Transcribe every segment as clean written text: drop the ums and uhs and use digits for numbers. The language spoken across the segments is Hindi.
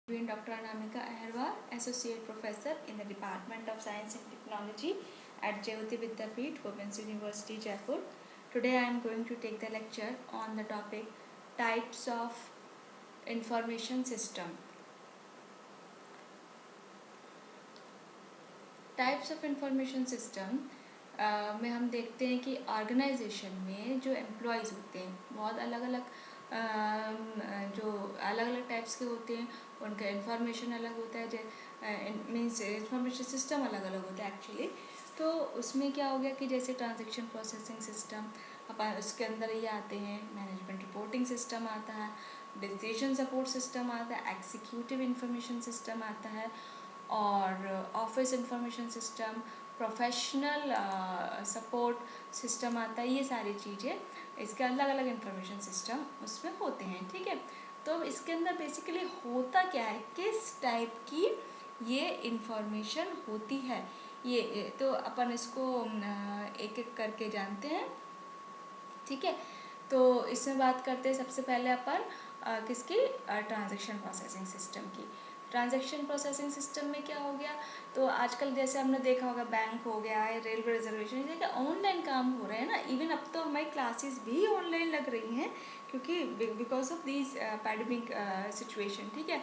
Dr. Anamika Aherwal, Associate Professor in the Department of Science and Technology at Jayoti Vidyapeeth, Women's University, Jaipur. Today I am going to take the lecture on the topic Types of Information System. Types of Information System में हम देखते हैं कि ऑर्गेनाइजेशन में जो एम्प्लॉयज़ होते हैं बहुत अलग अलग जो अलग अलग टाइप्स के होते हैं, उनका इंफॉर्मेशन अलग होता है, मीन्स इंफॉर्मेशन सिस्टम अलग अलग होता है एक्चुअली। तो उसमें क्या हो गया कि जैसे ट्रांजैक्शन प्रोसेसिंग सिस्टम अपन उसके अंदर ये आते हैं, मैनेजमेंट रिपोर्टिंग सिस्टम आता है, डिसीजन सपोर्ट सिस्टम आता है, एग्जीक्यूटिव इंफॉर्मेशन सिस्टम आता है और office information system, professional support system आता है। ये सारी चीज़ें इसके अलग अलग इंफॉर्मेशन सिस्टम उसमें होते हैं, ठीक है। तो इसके अंदर बेसिकली होता क्या है, किस टाइप की ये इंफॉर्मेशन होती है, ये तो अपन इसको एक एक करके जानते हैं, ठीक है। तो इसमें बात करते हैं सबसे पहले अपन किसकी, ट्रांजैक्शन प्रोसेसिंग सिस्टम की। ट्रांजैक्शन प्रोसेसिंग सिस्टम में क्या हो गया, तो आजकल जैसे हमने देखा होगा बैंक हो गया है, रेलवे रिजर्वेशन, जैसे ऑनलाइन काम हो रहे हैं ना। इवन अब तो हमारी क्लासेस भी ऑनलाइन लग रही हैं क्योंकि because of this pandemic situation, ठीक है।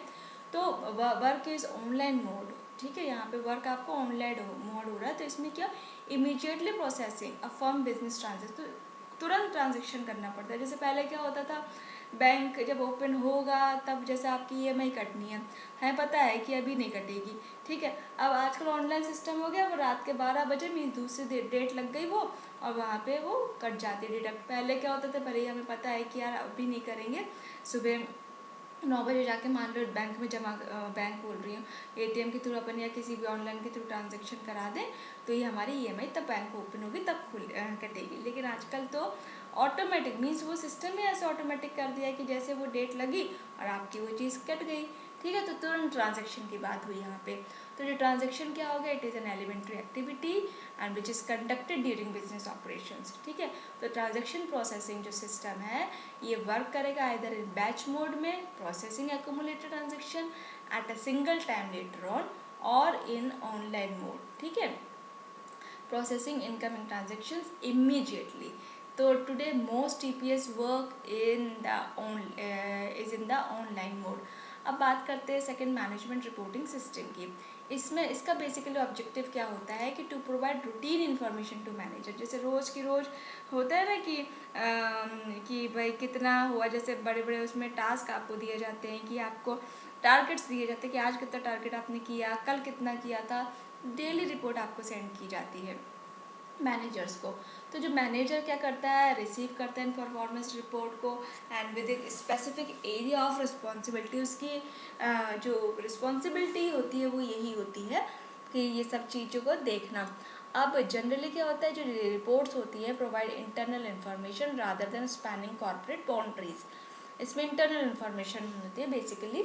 तो वर्क इज़ ऑनलाइन मोड, ठीक है। यहाँ पे वर्क आपको ऑनलाइन मोड हो रहा है। तो इसमें क्या, immediately processing a firm business transaction, तो तुरंत ट्रांजेक्शन करना पड़ता है। जैसे पहले क्या होता था, बैंक जब ओपन होगा तब जैसे आपकी EMI कटनी है पता है कि अभी नहीं कटेगी, ठीक है। अब आजकल ऑनलाइन सिस्टम हो गया, वो रात के 12 बजे मीन दूसरी डेट लग गई वो, और वहाँ पे वो कट जाती है डिडक्ट। पहले क्या होता था, भले हमें पता है कि यार अभी नहीं करेंगे, सुबह 9 बजे जाके मान लो बैंक में जमा, बैंक बोल रही हूँ, ATM के थ्रू अपन या किसी भी ऑनलाइन के थ्रू ट्रांजेक्शन करा दें तो ये हमारी EMI तब बैंक ओपन होगी तब कटेगी। लेकिन आजकल तो ऑटोमेटिक, मीन्स वो सिस्टम ही ऐसे ऑटोमेटिक कर दिया है कि जैसे वो डेट लगी और आपकी वो चीज़ कट गई, ठीक है। तो तुरंत ट्रांजेक्शन की बात हुई यहाँ पे। तो जो ट्रांजेक्शन क्या हो गया, it is an elementary activity and which is conducted during business operations, ठीक है। तो ट्रांजेक्शन प्रोसेसिंग जो सिस्टम है ये वर्क करेगा इधर इन बैच मोड में, processing accumulated transaction at a single time later on, और इन ऑनलाइन मोड, ठीक है, प्रोसेसिंग इनकमिंग ट्रांजेक्शन्स इमीडिएटली। तो today most TPS work in the online mode. अब बात करते हैं सेकंड, मैनेजमेंट रिपोर्टिंग सिस्टम की। इसमें इसका बेसिकली ऑब्जेक्टिव क्या होता है कि to provide routine information to manager. जैसे रोज़ की रोज़ होता है ना कि भाई कितना हुआ, जैसे बड़े बड़े उसमें टास्क आपको दिए जाते हैं कि आपको टारगेट्स दिए जाते हैं कि आज कितना टारगेट आपने किया, कल कितना किया था, डेली रिपोर्ट आपको सेंड की जाती है मैनेजर्स को। तो जो मैनेजर क्या करता है, रिसीव करता है परफॉर्मेंस रिपोर्ट को and with in specific area of responsibility, उसकी जो रिस्पॉन्सिबिलिटी होती है वो यही होती है कि ये सब चीज़ों को देखना। अब जनरली क्या होता है, जो रिपोर्ट्स होती है provide internal information rather than spanning corporate boundaries. इसमें इंटरनल इन्फॉर्मेशन होती है बेसिकली,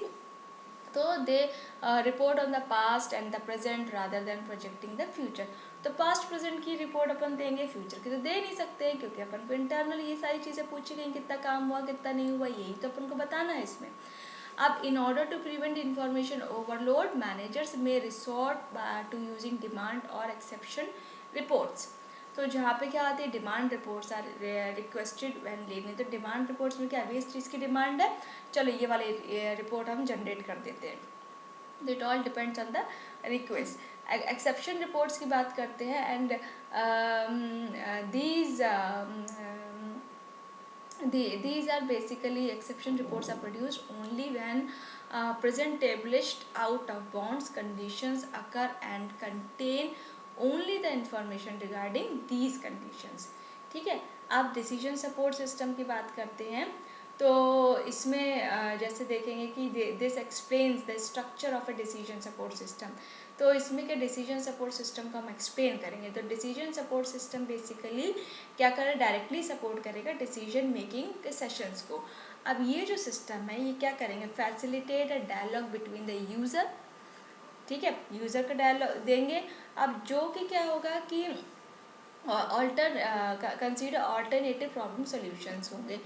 तो they report on the past and the present rather than projecting the future. तो पास्ट प्रेजेंट की रिपोर्ट अपन देंगे, फ्यूचर की तो दे नहीं सकते हैं क्योंकि अपन को इंटरनल ये सारी चीज़ें पूछी गई, कितना काम हुआ कितना नहीं हुआ, यही तो अपन को बताना है इसमें। अब in order to prevent information overload, managers may resort to using demand और एक्सेप्शन रिपोर्ट्स। तो जहाँ पे क्या आती है, demand reports are requested when लेनी। तो डिमांड रिपोर्ट्स में क्या, अभी इस चीज़ की डिमांड है, चलो ये वाले रिपोर्ट हम जनरेट कर देते हैं। It all depends on the request. Exception reports की बात करते हैं and these are basically, exception reports are produced only when present established out of bounds conditions occur and contain only the information regarding these conditions, ठीक है। आप डिसीजन सपोर्ट सिस्टम की बात करते हैं तो इसमें जैसे देखेंगे कि this explains the structure of a decision support system. तो इसमें क्या, डिसीजन सपोर्ट सिस्टम को हम एक्सप्लेन करेंगे। तो डिसीजन सपोर्ट सिस्टम बेसिकली क्या करे, डायरेक्टली सपोर्ट करेगा डिसीजन मेकिंग के सेशंस को। अब ये जो सिस्टम है ये क्या करेंगे, facilitate a dialogue between the user, ठीक है, यूज़र का डायलॉग देंगे। अब जो कि क्या होगा कि कंसीडर ऑल्टरनेटिव प्रॉब्लम सोल्यूशंस होंगे,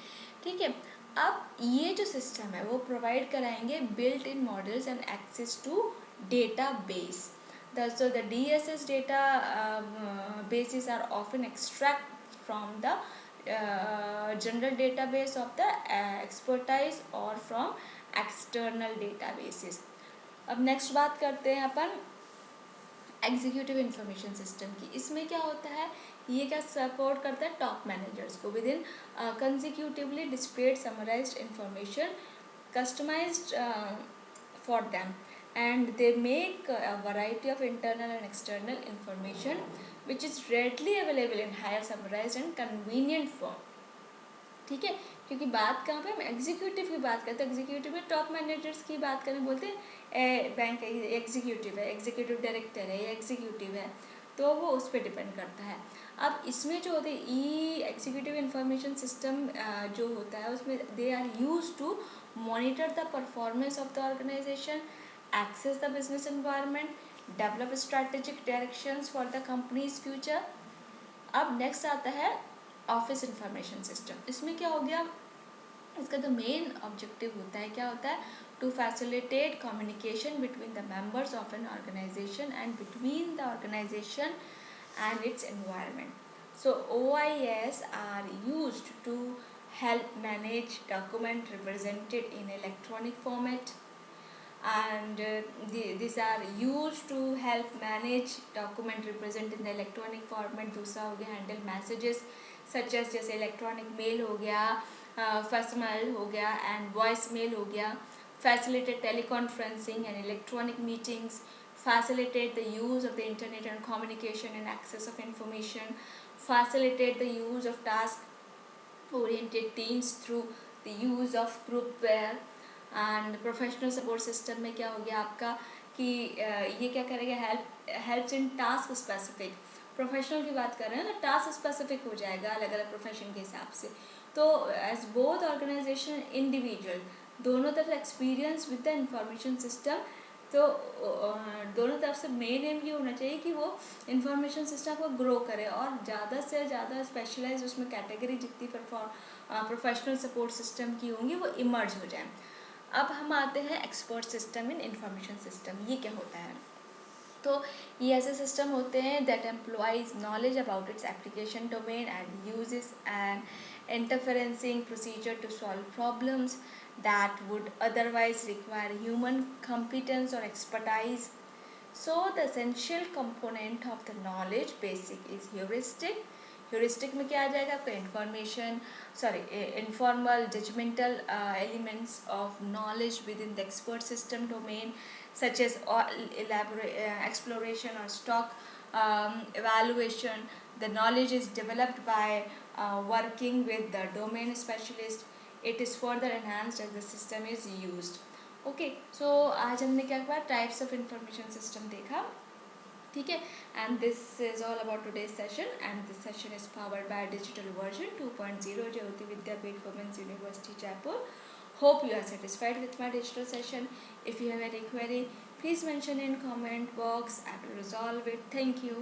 ठीक है। अब ये जो सिस्टम है वो प्रोवाइड कराएंगे built in models and access to database. So the DSS data bases are often extract from the general database of the expertise or from external databases. अब नेक्स्ट बात करते हैं अपन एग्जीक्यूटिव इंफॉर्मेशन सिस्टम की. इसमें क्या होता है, ये क्या सपोर्ट करता है टॉप मैनेजर्स को with in consecutively displayed summarised information customised for them, and they make a variety of internal and external information which is readily available in higher summarized and convenient form. ठीक है, क्योंकि बात कहाँ पे हम एग्जीक्यूटिव की बात करते हैं, एग्जीक्यूटिव में टॉप मैनेजर्स की बात करें, बोलते हैं बैंक एग्जीक्यूटिव है, एग्जीक्यूटिव डायरेक्टर है या एग्जीक्यूटिव है, तो वो उस पर डिपेंड करता है. अब इसमें जो होते हैं ई एग्जीक्यूटिव इंफॉर्मेशन सिस्टम जो होता है उसमें they are used to monitor the performance of the organisation, access the business environment, develop strategic directions for the company's future. अब नेक्स्ट आता है ऑफिस इंफॉर्मेशन सिस्टम. इसमें क्या हो गया, इसका जो मेन ऑब्जेक्टिव होता है क्या होता है, to facilitate communication between the members of an organisation and between the organisation and its environment. So OIS are used to help manage document represented in electronic format, and these are used to help manage document represent in the electronic format. दूसरा हो गया हैंडल मैसेजेस सच एज जैसे इलेक्ट्रॉनिक मेल हो गया, फर्स्ट मेल हो गया एंड वॉइस मेल हो गया, facilitate teleconferencing and electronic meetings, facilitate the use of the internet and communication and access of information, facilitate the use of task oriented teams through the use of groupware. And professional support system में क्या हो गया आपका कि ये क्या करेगा, helps in task specific. Professional की बात कर रहे हैं तो टास्क स्पेसिफिक हो जाएगा अलग अलग प्रोफेशन के हिसाब से. तो एज बोथ ऑर्गेनाइजेशन इंडिविजुअल दोनों तरफ experience with the information system, तो दोनों तरफ से मेन एम ये होना चाहिए कि वो इंफॉर्मेशन सिस्टम को ग्रो करे और ज़्यादा से ज़्यादा स्पेशलाइज उसमें कैटेगरी जितनी प्रोफेशनल सपोर्ट सिस्टम की होंगी वो इमर्ज हो जाए. अब हम आते हैं expert system in information system. ये क्या होता है, तो ये ऐसे सिस्टम होते हैं that employs knowledge about its application domain and uses and interferencing procedure to solve problems that would otherwise require human competence or expertise. So the essential component of the knowledge basic is heuristic. Heuristic में क्या आ जाएगा आपका informal judgmental elements of knowledge within the expert system domain such as exploration or stock evaluation. The knowledge is developed by working with the domain specialist. It is further enhanced as the system is used. Okay, so आज हमने क्या किया, टाइप्स ऑफ इंफॉर्मेशन सिस्टम देखा, ठीक है. And this is all about today's session and this session is powered by digital version 2.0 Jyoti Vidyapeeth women's university Jaipur. Hope you are satisfied with my digital session. If you have any query, please mention in comment box. I will resolve it. Thank you.